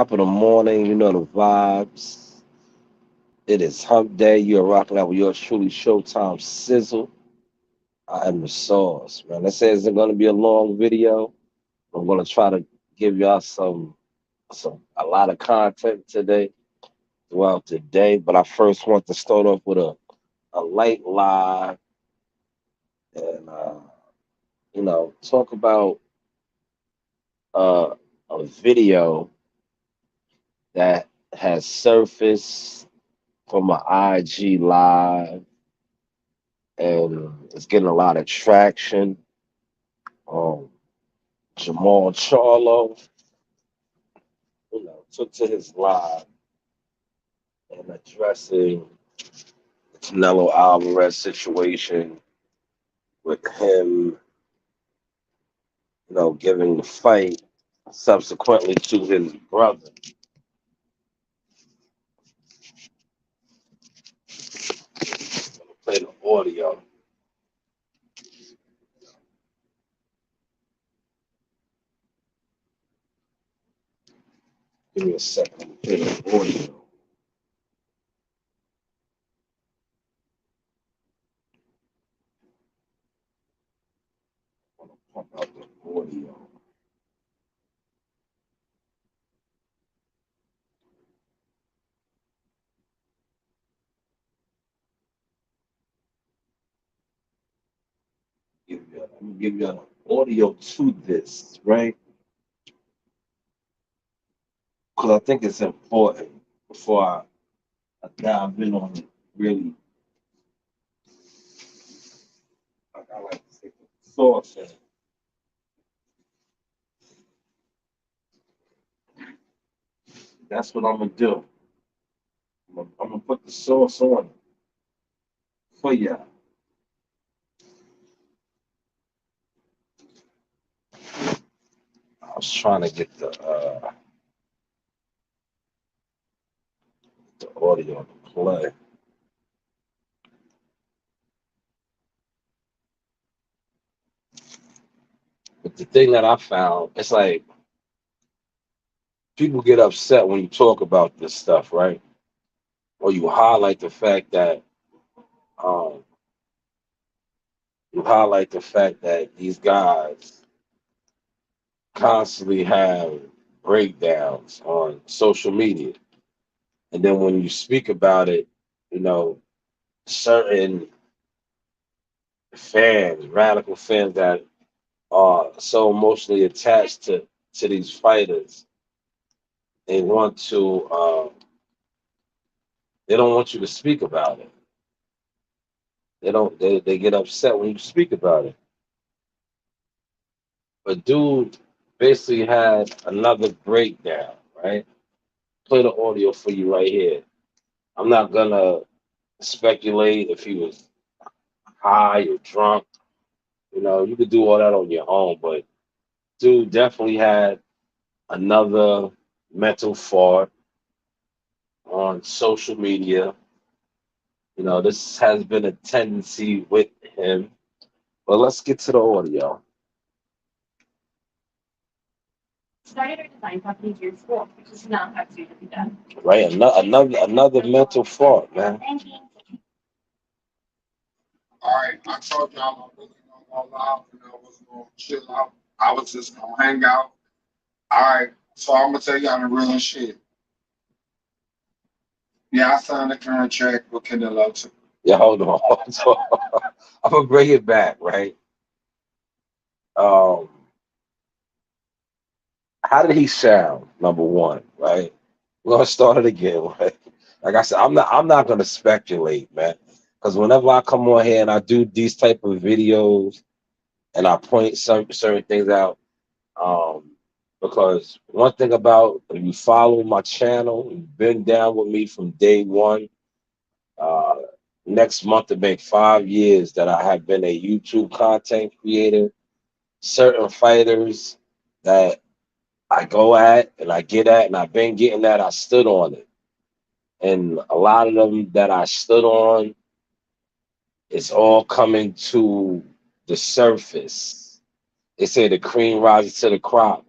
Top of the morning, you know the vibes. It is hump day. You're rocking out with yours truly, Showtime Sizzle. I am the sauce, man. This isn't going to be a long video. I'm going to try to give y'all a lot of content today throughout the day. But I first want to start off with a light live and, talk about uh, a video that has surfaced from my IG live and it's getting a lot of traction. Um, Jamal Charlo, took to his live and addressing the Canelo Alvarez situation with him, giving the fight subsequently to his brother. Play the audio. Give me a second. Play the audio. Pump out the audio. I'm gonna give you an audio to this, right? Because I think it's important before I dive in on it. Really, I like to take the source in. That's what I'm gonna do. I'm gonna put the sauce on it for y'all. I was trying to get the audio to play. But the thing that I found, it's like people get upset when you talk about this stuff, right? Or um, you highlight the fact that these guys constantly have breakdowns on social media, and then when you speak about it, you know, certain fans, radical fans that are so emotionally attached to these fighters, they want to they don't want you to speak about it. They get upset when you speak about it. But dude basically had another breakdown, right? Play the audio for you right here. I'm not gonna speculate if he was high or drunk. You could do all that on your own, but dude definitely had another mental fart on social media. This has been a tendency with him. But let's get to the audio. Started our design company here in school, which is not have to be done. Right, another mental fault, man. All right, I told y'all I really don't go live and I was gonna chill out. I was just gonna hang out. All right, so I'm gonna tell y'all the real shit. Yeah, I signed a contract with Canelo too. Yeah, hold on. Hold on. I'm gonna bring it back, right? Um, how did he sound? Number one, right? We're gonna start it again, right? Like I said, I'm not gonna speculate, man. Because whenever I come on here and I do these type of videos and I point some certain things out, um, because one thing about if you follow my channel, you've been down with me from day one. Uh, Next month to make 5 years that I have been a YouTube content creator. Certain fighters that I go at and I get at, and I've been getting that, I stood on it. And a lot of them that I stood on, it's all coming to the surface. They say the cream rises to the crop.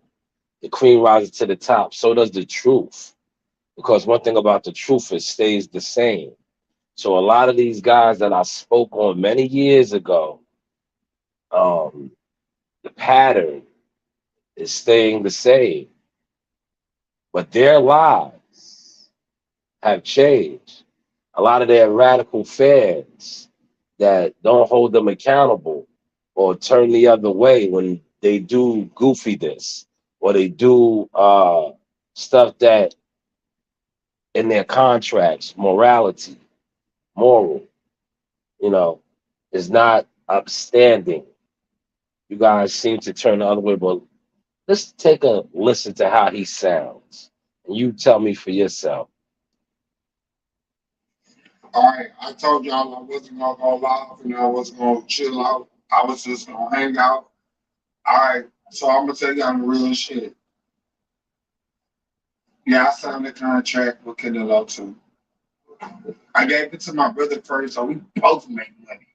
the cream rises to the top. So does the truth. Because one thing about the truth, it stays the same. So a lot of these guys that I spoke on many years ago, um, the pattern is staying the same, but their lives have changed. A lot of their radical fans that don't hold them accountable or turn the other way when they do goofy this or they do stuff that in their contracts, morality, moral, you know, is not upstanding. You guys seem to turn the other way, but let's take a listen to how he sounds. And you tell me for yourself. All right, I told y'all I wasn't gonna go live and I wasn't gonna chill out. I was just gonna hang out. All right, so I'm gonna tell y'all the real shit. Yeah, I signed a contract with Canelo too. I gave it to my brother first, so we both make money.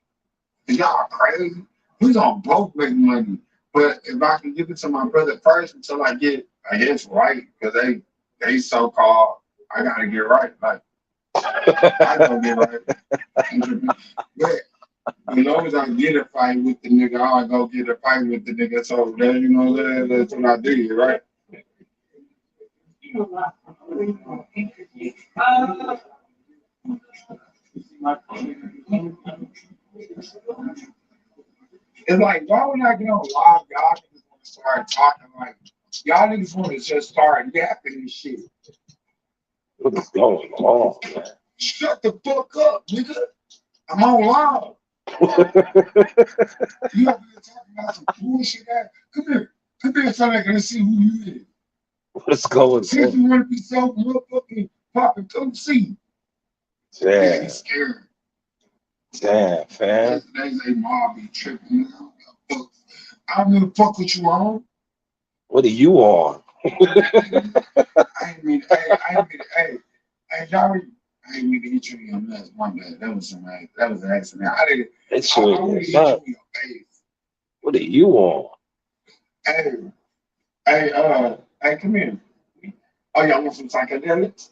And y'all crazy? We gonna both make money. But if I can give it to my brother first until I guess right, because they so called I gotta get right. Like I gonna get right. But as long as I get a fight with the nigga, I go get a fight with the nigga. So that that's what I did, right? It's like why would I get on live? Y'all niggas want to start talking like y'all niggas want to just start yapping and shit. What is going on, man? Shut the fuck up, nigga. I'm on live. You up here talking about some bullshit ass. Come here so I can see who you is. What's going Since on? you want to be so motherfucking popping, come see. Yeah, Damn, he's scared. damn, fam. They say mom be tripping. I don't even fuck with you on. What are you on? I ain't mean, hey, y'all, I ain't mean to hit you in your nuts. My bad. That was an accident. It's I your really hit you son. in your face. What are you on? Hey, hey, come here. Oh, y'all want some psychedelics?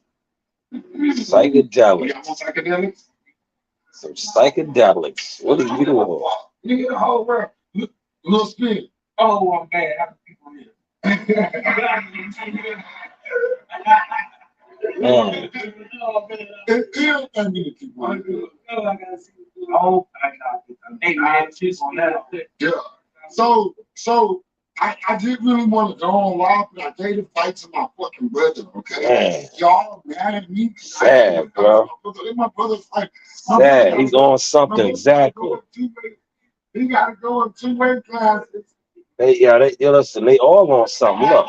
Psychedelics. Y'all want psychedelics? Some psychedelics. What are you on? You get a whole world. Little spin. Oh, I'm bad. I can people here. Man, Yeah. So I didn't really want to go on live, but I gave the fight to my fucking brother, okay? man. Y'all mad at me? Sad, bro. My brother's like, Sad. He's on something, exactly. He got to go in two-way classes. They listen, they all on something. Look.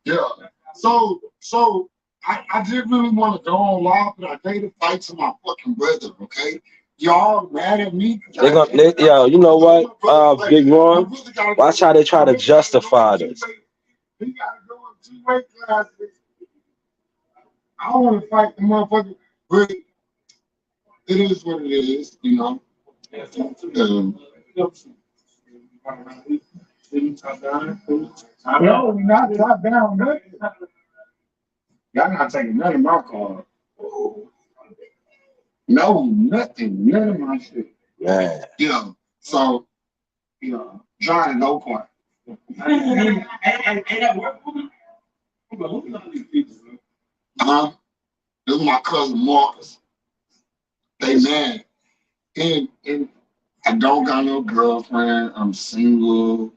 Yeah. So I didn't really want to go on live, but I gave the fight to my fucking brother, okay? Y'all mad at me? Yo, you know what? Big Ron, watch how they try to justify this. He gotta go in two-way classes. I don't want to fight the motherfucker, but it is what it is, you know. No, not top down, nothing. Y'all not taking none of my car. No, nothing, none of my shit. Man. Yeah, so, John no point. This is my cousin Marcus. They mad. And I don't got no girlfriend. I'm single.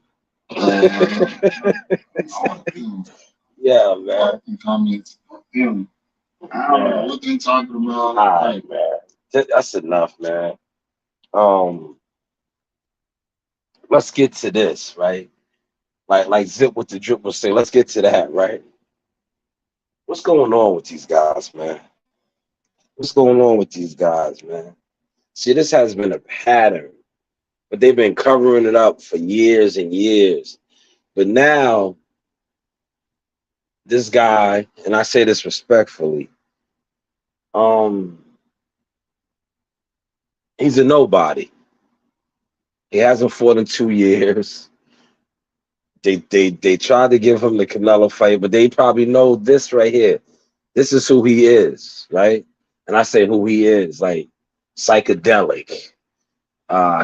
Yeah, man. Comments. I don't know what they talking about. All right, man. That's enough, man. Let's get to this, right? Like Zip with the drip will say, let's get to that, right? What's going on with these guys, man? What's going on with these guys, man? See, this has been a pattern, but they've been covering it up for years and years. But now, this guy, and I say this respectfully, He's a nobody. He hasn't fought in 2 years. They tried to give him the Canelo fight, but they probably know this right here. This is who he is, right? And I say who he is, like psychedelic.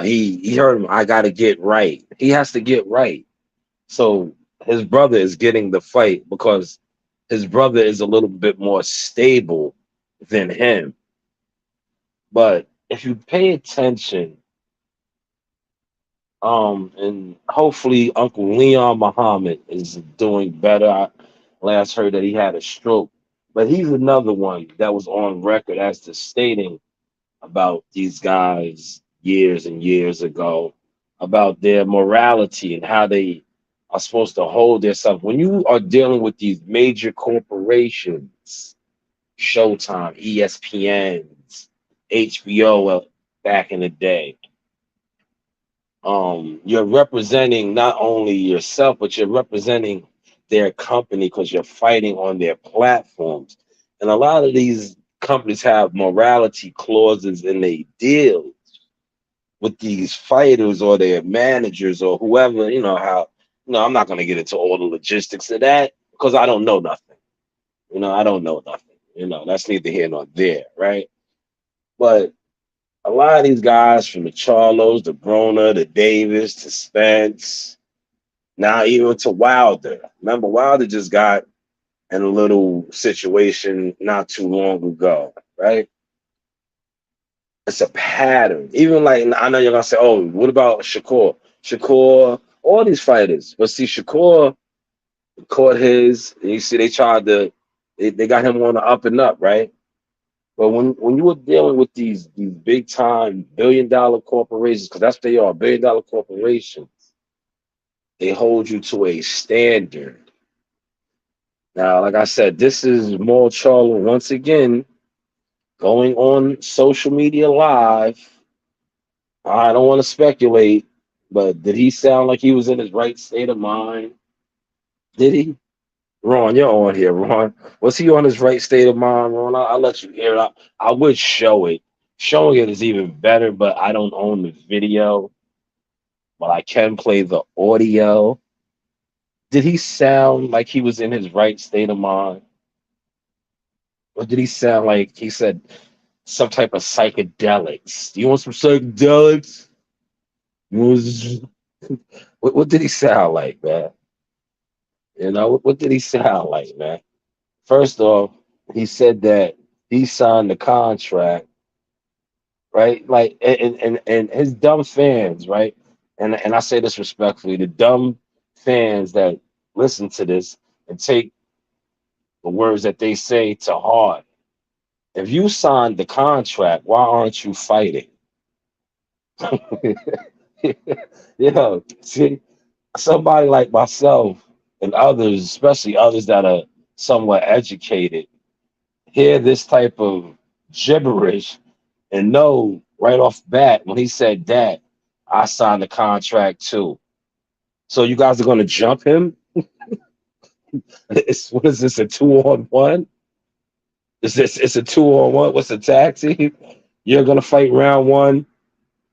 He heard him. I got to get right. He has to get right. So his brother is getting the fight because his brother is a little bit more stable than him. But if you pay attention, and hopefully Uncle Leon Muhammad is doing better. I last heard that he had a stroke, but he's another one that was on record as to stating about these guys years and years ago about their morality and how they are supposed to hold themselves. When you are dealing with these major corporations, Showtime, ESPNs, HBO back in the day, you're representing not only yourself, but you're representing their company because you're fighting on their platforms. And a lot of these companies have morality clauses in their deal with these fighters or their managers or whoever, how, I'm not going to get into all the logistics of that because I don't know nothing. I don't know nothing. That's neither here nor there, right? But a lot of these guys from the Charlos, the Broner, the Davis, to Spence, now even to Wilder. Remember, Wilder just got in a little situation not too long ago, right? It's a pattern. Even like I know you're gonna say, "Oh, what about Shakur? Shakur, all these fighters." But see, Shakur caught his. And you see, they tried to, they got him on the up and up, right? But when you were dealing with these big time $1 billion corporations, because that's what they are, $1 billion corporations, they hold you to a standard. Now, like I said, this is more Charlo once again going on social media live. I don't want to speculate, but did he sound like he was in his right state of mind? Did he? Ron, you're on here, Ron. Was he on his right state of mind, Ron? I'll let you hear it. I would show it. Showing it is even better, but I don't own the video. But I can play the audio. Did he sound like he was in his right state of mind? Or did he sound like he said some type of psychedelics? Do you want some psychedelics? You want what did he sound like, man? What did he sound like, man? First off, he said that he signed the contract, right? Like, and his dumb fans, right? And I say this respectfully, the dumb fans that listen to this and take the words that they say to heart. If you signed the contract, why aren't you fighting? See, somebody like myself and others, especially others that are somewhat educated, hear this type of gibberish and know right off bat when he said that, I signed the contract too. So you guys are going to jump him? What is this, a 2-on-1? It's a 2-on-1? What's the tag team? You're going to fight round one,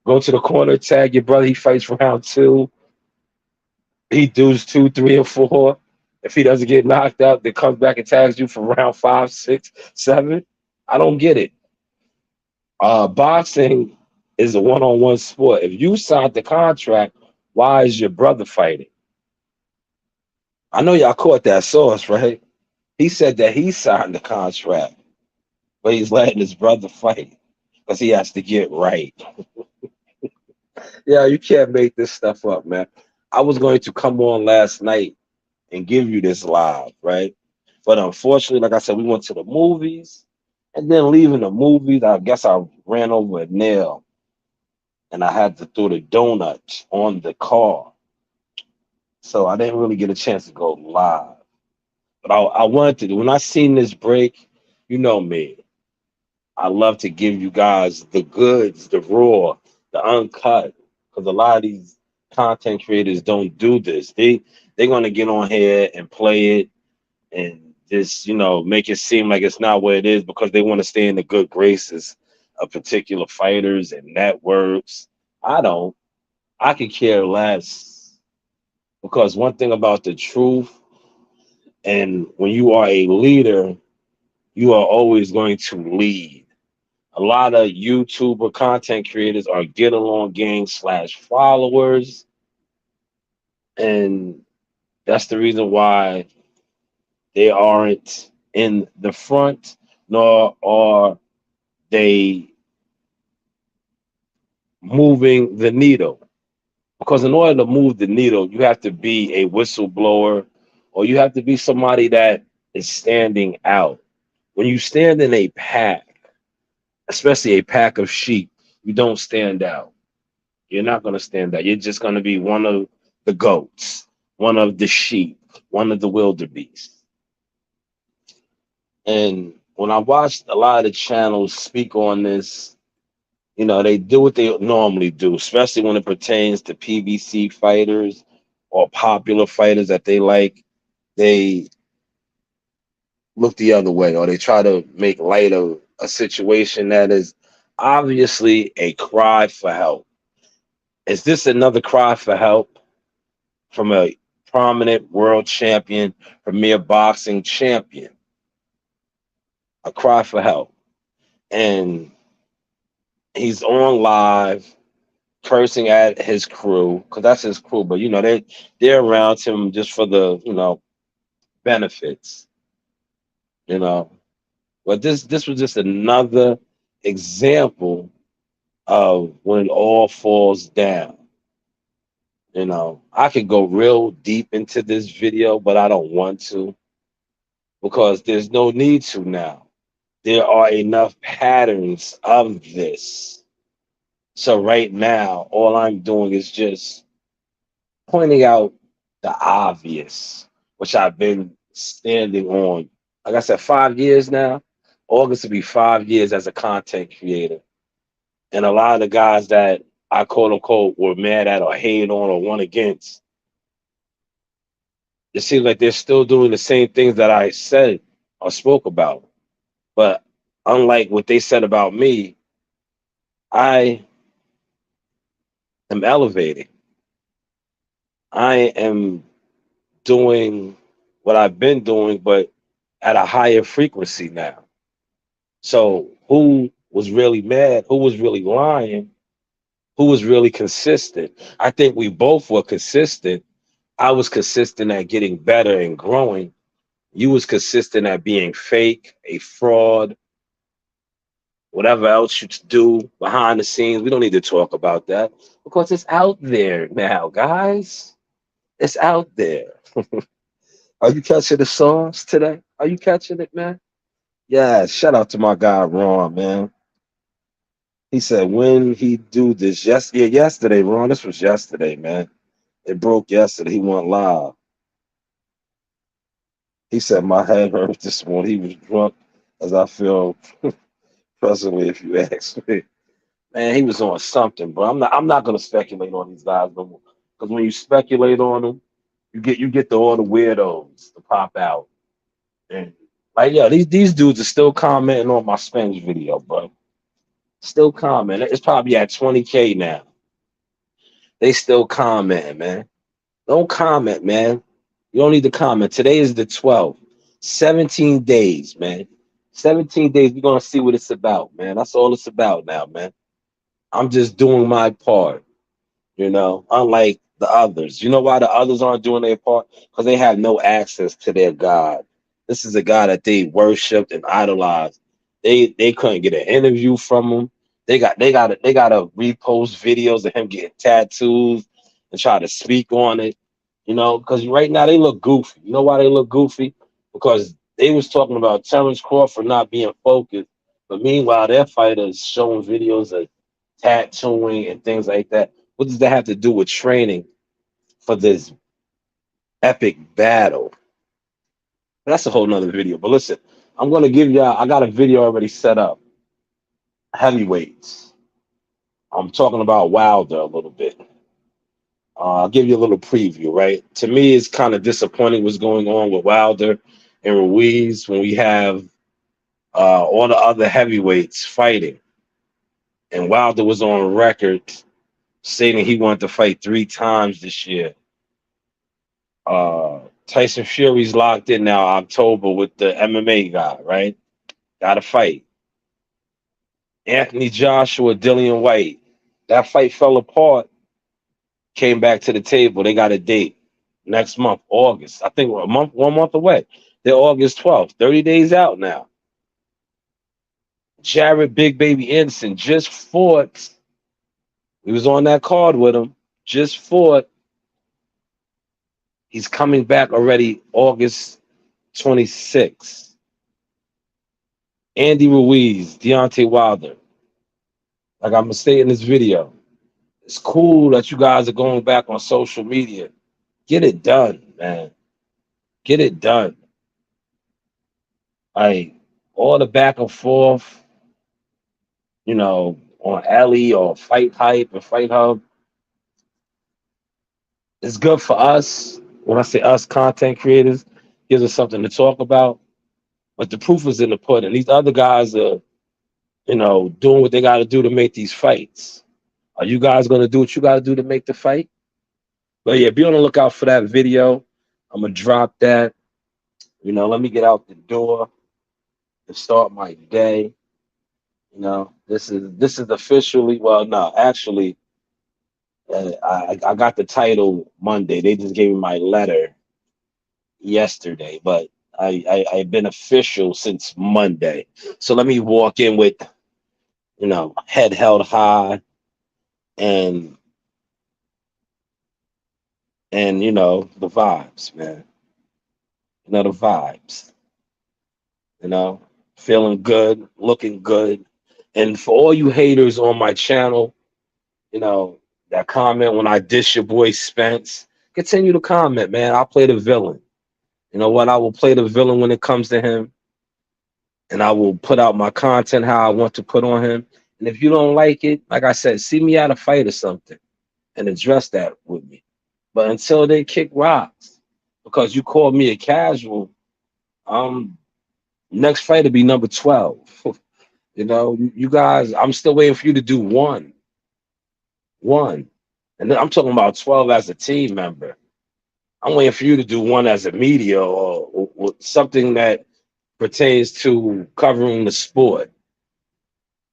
go to the corner, tag your brother, he fights round two. He does 2, 3, or 4. If he doesn't get knocked out, then comes back and tags you for round 5, 6, 7. I don't get it. Boxing is a one-on-one sport. If you signed the contract, why is your brother fighting? I know y'all caught that source, right? He said that he signed the contract, but he's letting his brother fight because he has to get right. Yeah, you can't make this stuff up, man. I was going to come on last night and give you this live, right? But unfortunately, like I said, we went to the movies, and then leaving the movies, I guess I ran over a nail, and I had to throw the donut on the car. So I didn't really get a chance to go live. But I wanted to, when I seen this break, you know me, I love to give you guys the goods, the raw, the uncut, because a lot of these content creators don't do this. They're gonna get on here and play it and just make it seem like it's not what it is because they want to stay in the good graces of particular fighters and networks. I don't. I could care less because one thing about the truth, and when you are a leader, you are always going to lead. A lot of YouTuber content creators are get along gang slash followers, and that's the reason why they aren't in the front, nor are they moving the needle. Because in order to move the needle, you have to be a whistleblower or you have to be somebody that is standing out. When you stand in a pack, especially a pack of sheep, you don't stand out. You're not going to stand out. You're just going to be one of the goats, one of the sheep, one of the wildebeest. And when I watched a lot of the channels speak on this, they do what they normally do, especially when it pertains to PBC fighters or popular fighters that they like. They look the other way or they try to make light of a situation that is obviously a cry for help. Is this another cry for help from a prominent world champion, premier boxing champion? A cry for help. And he's on live cursing at his crew because that's his crew, but they're around him just for the benefits, you know. But this was just another example of when it all falls down. I could go real deep into this video, but I don't want to because there's no need to now. There are enough patterns of this. So right now, all I'm doing is just pointing out the obvious, which I've been standing on. Like I said, 5 years now. August will be 5 years as a content creator. And a lot of the guys that I quote unquote were mad at or hated on or won against, it seems like they're still doing the same things that I said or spoke about. But unlike what they said about me, I am elevating. I am doing what I've been doing, but at a higher frequency now. So who was really mad? Who was really lying? Who was really consistent? I think we both were consistent. I was consistent at getting better and growing. You was consistent at being fake, a fraud, whatever else you do behind the scenes. We don't need to talk about that because it's out there now, guys. It's out there. Are you catching the songs today? Are you catching it, man? Yeah, shout out to my guy Ron, man. He said when he do this, yesterday, Ron. This was yesterday, man. It broke yesterday. He went live. He said my head hurt this morning. He was drunk, as I feel presently, if you ask me. Man, he was on something, bro. I'm not gonna speculate on these guys no more. Because when you speculate on them, you get all the weirdos to pop out. And like, yeah, these dudes are still commenting on my Spanish video, bro. Still commenting. It's probably at 20K now. They still commenting, man. Don't comment, man. You don't need to comment. Today is the 12th. 17 days, man. 17 days. We're gonna see what it's about, man. That's all it's about now, man. I'm just doing my part. Unlike the others. You know why the others aren't doing their part? Because they have no access to their God. This is a God that they worshipped and idolized. They couldn't get an interview from him. They gotta repost videos of him getting tattoos and try to speak on it. Because right now they look goofy. You know why they look goofy? Because they was talking about Terrence Crawford not being focused, but meanwhile their fighters showing videos of tattooing and things like that. What does that have to do with training for this epic battle? That's a whole nother video. But listen, I'm gonna give y'all. I got a video already set up. Heavyweights. I'm talking about Wilder a little bit. I'll give you a little preview, right? To me, it's kind of disappointing what's going on with Wilder and Ruiz when we have all the other heavyweights fighting. And Wilder was on record stating he wanted to fight 3 times this year. Tyson Fury's locked in now October with the MMA guy, right? Got to fight. Anthony Joshua, Dillian White. That fight fell apart. Came back to the table. They got a date next month, August. I think we're 1 month away. They're August 12th, 30 days out now. Jared Big Baby Anderson just fought. He was on that card with him. Just fought. He's coming back already August 26th. Andy Ruiz, Deontay Wilder. Like I'm going to say in this video, it's cool that you guys are going back on social media. Get it done, man. Get it done. Like, all the back and forth, you know, on Ellie or Fight Hype and Fight Hub. It's good for us. When I say us, content creators, gives us something to talk about. But the proof is in the pudding. These other guys are, you know, doing what they got to do to make these fights. Are you guys going to do what you got to do to make the fight? But yeah, be on the lookout for that video. I'm going to drop that. You know, let me get out the door and start my day. You know, this is officially, well, no, actually, I got the title Monday. They just gave me my letter yesterday, but I've been official since Monday. So let me walk in with, you know, head held high and you know, the vibes, man. You know, the vibes. You know, feeling good, looking good. And for all you haters on my channel, you know, that comment when I dish your boy Spence, continue to comment, man. I'll play the villain. You know what? I will play the villain when it comes to him. And I will put out my content how I want to put on him. And if you don't like it, like I said, see me at a fight or something and address that with me. But until they kick rocks, because you called me a casual, next fight will be number 12. You know, you guys, I'm still waiting for you to do one. And then I'm talking about 12 as a team member. I'm waiting for you to do one as a media or something that pertains to covering the sport.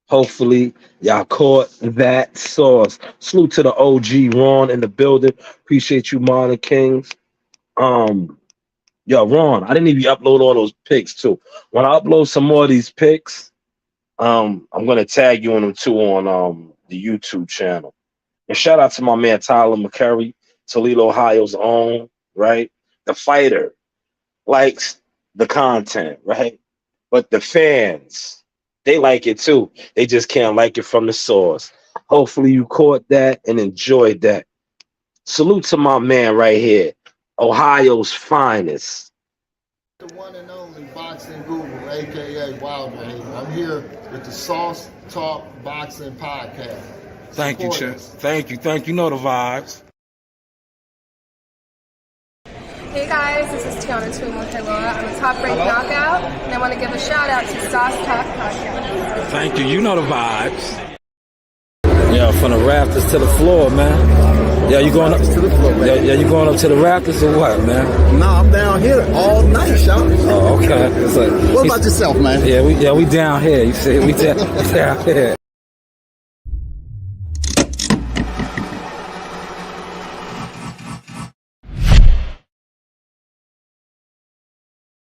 Hopefully, y'all caught that sauce. Salute to the OG Ron in the building. Appreciate you, Modern Kings. Yo, Ron, I didn't even upload all those pics too. When I upload some more of these pics, I'm gonna tag you on them too on the YouTube channel. And shout out to my man Tyler McCurry, Toledo, Ohio's own, right? The fighter likes the content, right? But the fans, they like it too. They just can't like it from the source. Hopefully you caught that and enjoyed that. Salute to my man right here, Ohio's finest. The one and only Boxing Guru, aka Wilder. I'm here with the Sauce Talk Boxing Podcast. Thank you, Chip. Thank you. You know the vibes. Hey guys, this is Tiana Tuimuhelua. I'm a top-ranked knockout, and I want to give a shout-out to Sauce Talk Podcast. Thank you. You know the vibes. Yeah, from the rafters to the floor, man. Yeah, you going up to the floor, man. Yeah, you going up to the rafters or what, man? No, I'm down here all night, Sean. Oh, okay. What about yourself, man? Yeah, we down here. You see, we down here.